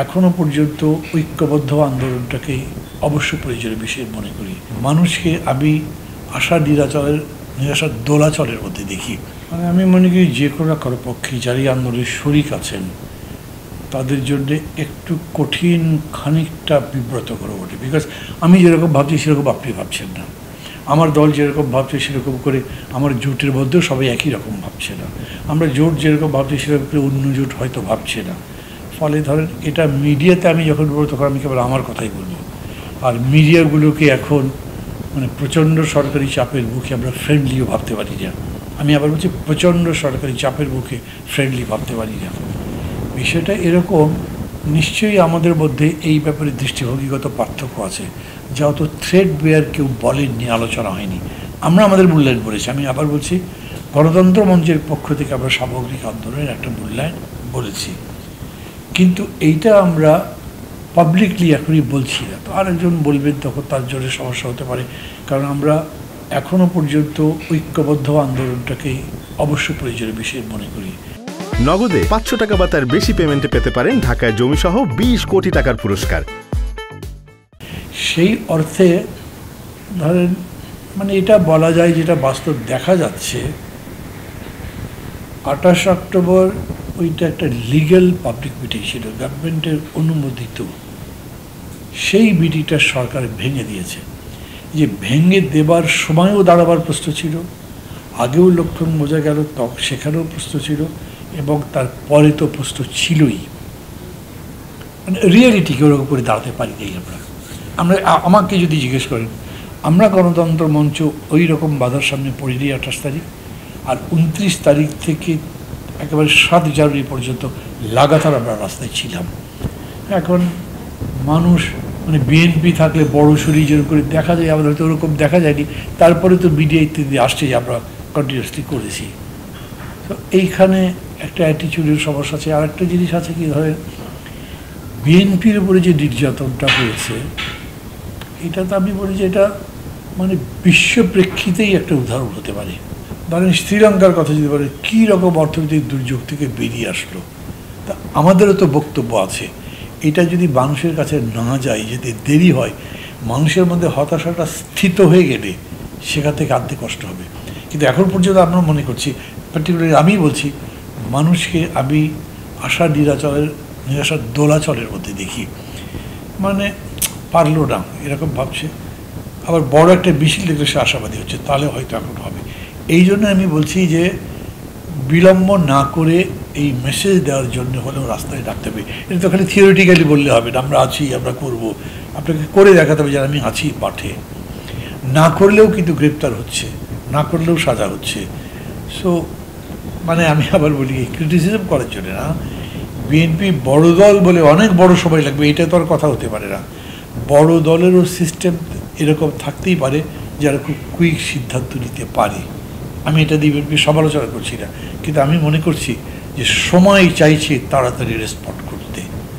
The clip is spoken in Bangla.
এখনো পর্যন্ত ঐক্যবদ্ধ আন্দোলনটাকে অবশ্য প্রয়োজনীয় বিষয় মনে করি। মানুষকে আমি আশা নিরাশার দোলাচলের মধ্যে দেখি। মানে আমি মনে করি যে কোনো কারো পক্ষে যারা আন্দোলনের শরিক আছেন তাদের জন্য একটু কঠিন, খানিকটা বিব্রতকর ওঠে। বিকজ আমি যেরকম ভাবছি সেরকম আপনি ভাবছেন না, আমার দল যেরকম ভাবছে সেরকম করে আমার জোটের মধ্যেও সবাই একই রকম ভাবছে না, আমরা জোট যেরকম ভাবছি সেরকম করে অন্য জোট হয়তো ভাবছে না। ফলে ধরেন এটা মিডিয়াতে আমি যখন বলবো তখন আমি কেবল আমার কথাই বলবো। আর মিডিয়াগুলোকে এখন মানে প্রচণ্ড সরকারি চাপের মুখে আমরা ফ্রেন্ডলিও ভাবতে পারি না। আমি আবার বলছি প্রচণ্ড সরকারি চাপের মুখে ফ্রেন্ডলি ভাবতে পারি না। বিষয়টা এরকম, নিশ্চয়ই আমাদের মধ্যে এই ব্যাপারে দৃষ্টিভঙ্গিগত পার্থক্য আছে, যা অত থ্রেড বেয়ার কেউ বলেননি, আলোচনা হয়নি। আমরা আমাদের মূল্যায়ন বলেছি। আমি আবার বলছি গণতন্ত্র মঞ্চের পক্ষ থেকে আমরা সামগ্রিক আন্দোলনের একটা মূল্যায়ন বলেছি, কিন্তু এইটা আমরা পাবলিকলি এখনই বলছি না। তো আরেকজন বলবেন তখন তার জন্য সমস্যা হতে পারে, কারণ আমরা এখনো পর্যন্ত ঐক্যবদ্ধ আন্দোলনটাকে অবশ্য প্রয়োজনীয় বিষয় মনে করি। নগদে 500 টাকা বা তার বেশি পেমেন্টে পেতে পারেন ঢাকায় জমিসহ 20 কোটি টাকার পুরস্কার। সেই অর্থে ধরেন মানে এটা বলা যায়, যেটা বাস্তব দেখা যাচ্ছে, 28 অক্টোবর ওইটা একটা লিগ্যাল পাবলিক মিটিং ছিল, গভর্নমেন্টের অনুমোদিত। সেই মিটিংটা সরকার ভেঙে দিয়েছে। যে ভেঙে দেবার সময়ও দাঁড়াবার প্রশ্ন ছিল, আগেও লক্ষণ বোঝা গেল, সেখানেও প্রশ্ন ছিল, এবং তারপরে তো প্রশ্ন ছিলই। মানে রিয়েলিটিকে ওরকম করে দাঁড়াতে পারি নাই আমরা। আমাকে যদি জিজ্ঞেস করেন, আমরা গণতন্ত্র মঞ্চ ওই রকম বাধার সামনে পড়িনি 28 তারিখ, আর 29 তারিখ থেকে একেবারে 7 জানুয়ারি পর্যন্ত লাগাতার আমরা রাস্তায় ছিলাম। এখন মানুষ মানে বিএনপি থাকলে বড় শরীর যেরকম করে দেখা যায়, আমাদের হয়তো ওরকম দেখা যায়নি, তারপরে তো মিডিয়া ইত্যাদি আসছে যে আমরা কন্টিনিউসলি করেছি। তো এইখানে একটা অ্যাটিটিউডের সমস্যা আছে। আর একটা জিনিস আছে কি, ধরেন বিএনপির উপরে যে নির্যাতনটা হয়েছে, এটা তো আমি বলি যে এটা মানে বিশ্ব প্রেক্ষিতেই একটা উদাহরণ হতে পারে। ধরেন শ্রীলঙ্কার কথা যদি বলে, কী রকম অর্থনৈতিক দুর্যোগ থেকে বেরিয়ে আসলো, তা আমাদেরও তো বক্তব্য আছে। এটা যদি মানুষের কাছে না যায়, যদি দেরি হয়, মানুষের মধ্যে হতাশাটা স্থিত হয়ে গেলে সেখান থেকে আনতে কষ্ট হবে। কিন্তু এখন পর্যন্ত আমরা মনে করছি, পার্টিকুলারলি আমি বলছি, মানুষকে আমি আশা নিরাশার দোলাচলের মধ্যে দেখি। মানে পারলো না এরকম ভাবছে, আবার বড় একটা মিছিল দেখলে সে আশাবাদী হচ্ছে, তাহলে হয়তো এখন হবে। এই জন্য আমি বলছি যে বিলম্ব না করে এই মেসেজ দেওয়ার জন্য হলেও রাস্তায় ডাকতে হবে। এটা তো খালি থিওরিটিক্যালি বললে হবে না, আমরা আছি, আমরা করব। আপনাকে করে দেখাতে হবে যে আমি আছি মাঠে। না করলেও কিন্তু গ্রেপ্তার হচ্ছে, না করলেও সাজা হচ্ছে। সো মানে আমি আবার বলি, ক্রিটিসিজম করার জন্য না, বিএনপি বড় দল বলে অনেক বড় সময় লাগবে এটা তো আর কথা হতে পারে না। বড় দলেরও সিস্টেম এরকম থাকতেই পারে যারা খুব কুইক সিদ্ধান্ত নিতে পারে। আমি এটা দিয়ে বিএনপি সমালোচনা করছি না, কিন্তু আমি মনে করছি যে সময় চাইছে তাড়াতাড়ি রেসপন্ড করতে।